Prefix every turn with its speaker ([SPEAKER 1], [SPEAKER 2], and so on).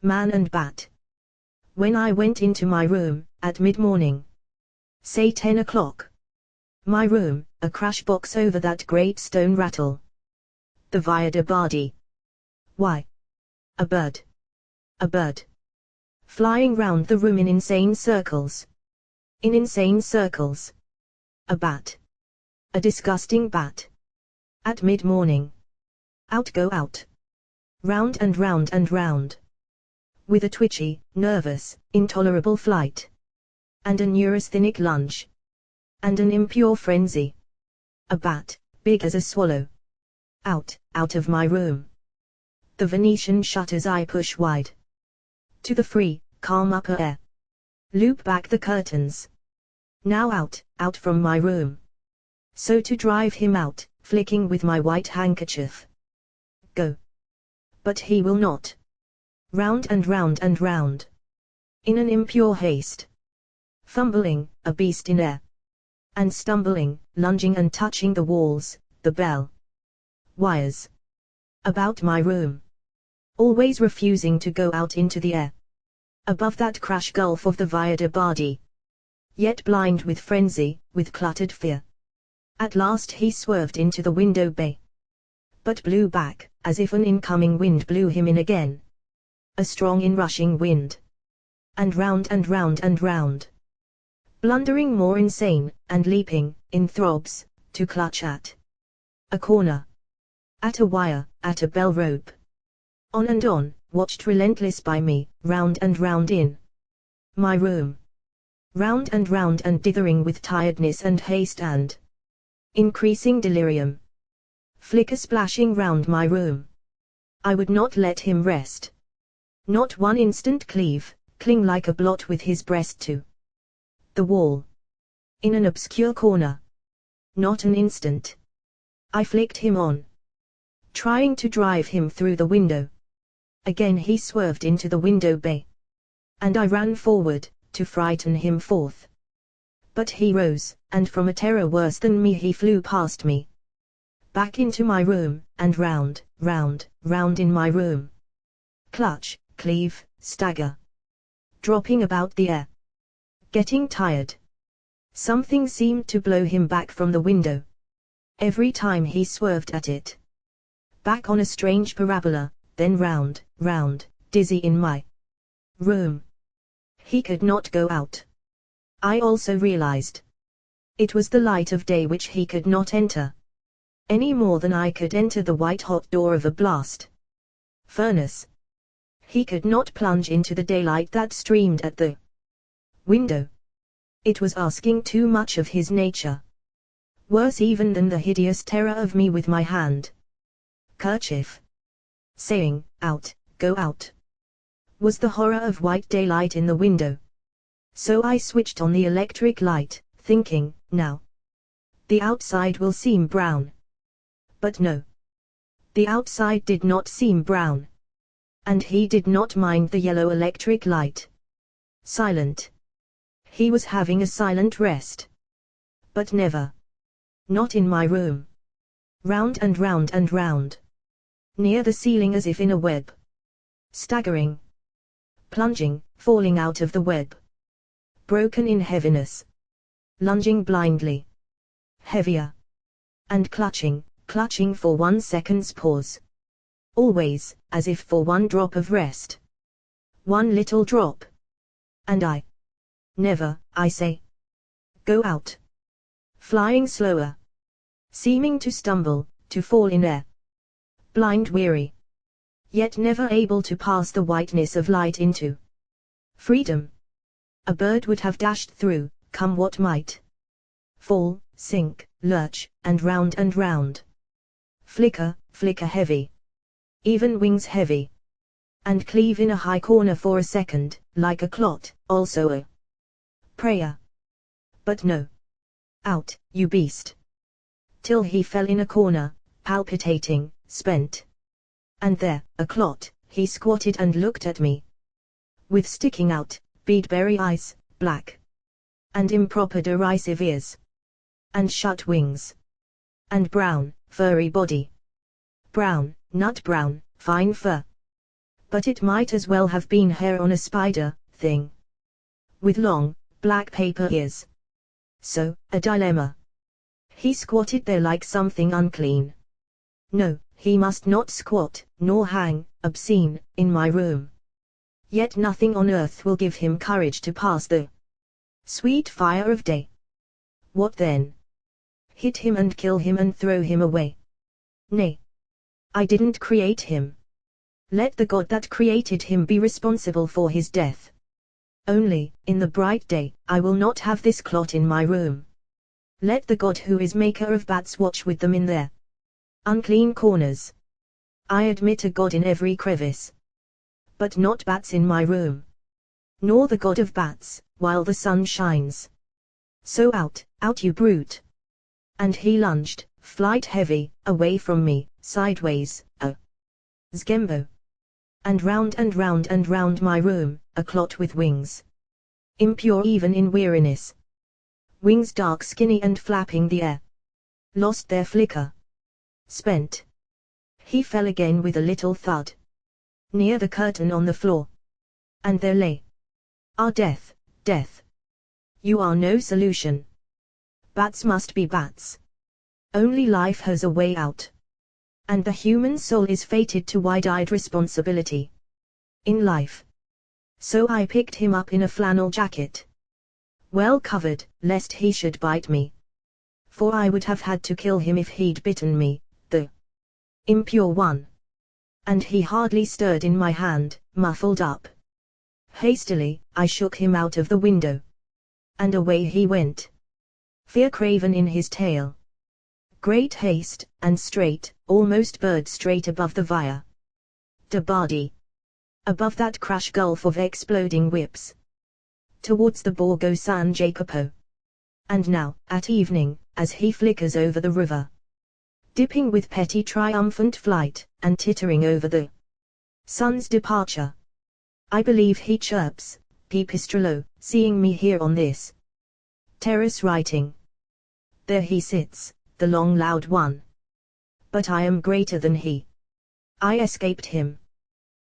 [SPEAKER 1] Man and Bat. When I went into my room, at mid-morning, say 10 o'clock. My room, a crash box over that great stone rattle. The Via de Bardi. Why? A bird. A bird. Flying round the room in insane circles. In insane circles. A bat. A disgusting bat. At mid-morning. Out go out. Round and round and round. With a twitchy, nervous, intolerable flight. And a neurasthenic lunge. And an impure frenzy. A bat, big as a swallow. Out of my room. The Venetian shutters I push wide. To the free, calm upper air. Loop back the curtains. Now out from my room. So to drive him out, flicking with my white handkerchief. Go. But he will not. Round and round and round. In an impure haste. Fumbling, a beast in air. And stumbling, lunging and touching the walls, the bell. Wires. About my room. Always refusing to go out into the air. Above that crash gulf of the Via de Bardi. Yet blind with frenzy, with cluttered fear. At last he swerved into the window bay. But blew back, as if an incoming wind blew him in again. A strong inrushing wind. And round and round and round. Blundering more insane, and leaping, in throbs, to clutch at a corner. At a wire, at a bell rope. On and on, watched relentless by me, round and round in my room. Round and dithering with tiredness and haste and increasing delirium. Flicker splashing round my room. I would not let him rest. Not one instant cling like a blot with his breast to the wall. In an obscure corner. Not an instant. I flicked him on. Trying to drive him through the window. Again he swerved into the window bay. And I ran forward, to frighten him forth. But he rose, and from a terror worse than me he flew past me. Back into my room, and round in my room. Clutch, cleave, stagger. Dropping about the air. Getting tired. Something seemed to blow him back from the window. Every time he swerved at it. Back on a strange parabola, then round, dizzy in my room. He could not go out. I also realized. It was the light of day which he could not enter. Any more than I could enter the white-hot door of a blast furnace. He could not plunge into the daylight that streamed at the window. It was asking too much of his nature. Worse even than the hideous terror of me with my hand kerchief. Saying, out, go out. Was the horror of white daylight in the window. So I switched on the electric light, thinking, now. The outside will seem brown. But no. The outside did not seem brown. And he did not mind the yellow electric light. Silent. He was having a silent rest. But never. Not in my room. Round and round and round. Near the ceiling as if in a web. Staggering. Plunging, falling out of the web. Broken in heaviness. Lunging blindly. Heavier. And clutching for 1 second's pause. Always, as if for one drop of rest. One little drop. And I. Never, I say. Go out. Flying slower. Seeming to stumble, to fall in air. Blind weary. Yet never able to pass the whiteness of light into freedom. A bird would have dashed through, come what might. Fall, sink, lurch, and round. Flicker heavy. Even wings heavy. And cleave in a high corner for a second, like a clot, also a prayer. But no. Out, you beast. Till he fell in a corner, palpitating, spent. And there, a clot, he squatted and looked at me. With sticking out, beadberry eyes, black. And improper derisive ears. And shut wings. And brown, furry body. Brown, nut brown, fine fur. But it might as well have been hair on a spider, thing. With long, black paper ears. So, a dilemma. He squatted there like something unclean. No, he must not squat, nor hang, obscene, in my room. Yet nothing on earth will give him courage to pass the sweet fire of day. What then? Hit him and kill him and throw him away? Nay. I didn't create him. Let the God that created him be responsible for his death. Only, in the bright day, I will not have this clot in my room. Let the God who is maker of bats watch with them in their unclean corners. I admit a God in every crevice. But not bats in my room. Nor the God of bats, while the sun shines. So out, out you brute. And he lunged, flight heavy, away from me, sideways, Zgembo. And round and round and round my room, a clot with wings. Impure even in weariness. Wings dark skinny and flapping the air. Lost their flicker. Spent. He fell again with a little thud. Near the curtain on the floor. And there lay. Ah, death, death. You are no solution. Bats must be bats. Only life has a way out. And the human soul is fated to wide-eyed responsibility. In life. So I picked him up in a flannel jacket. Well covered, lest he should bite me. For I would have had to kill him if he'd bitten me, the impure one. And he hardly stirred in my hand, muffled up. Hastily, I shook him out of the window. And away he went. Fear-craven in his tail. Great haste, and straight, almost bird straight above the Via de' Bardi. Above that crash gulf of exploding whips. Towards the Borgo San Jacopo. And now, at evening, as he flickers over the river. Dipping with petty triumphant flight, and tittering over the sun's departure. I believe he chirps, Pipistrello, seeing me here on this terrace writing. There he sits, the long loud one. But I am greater than he. I escaped him.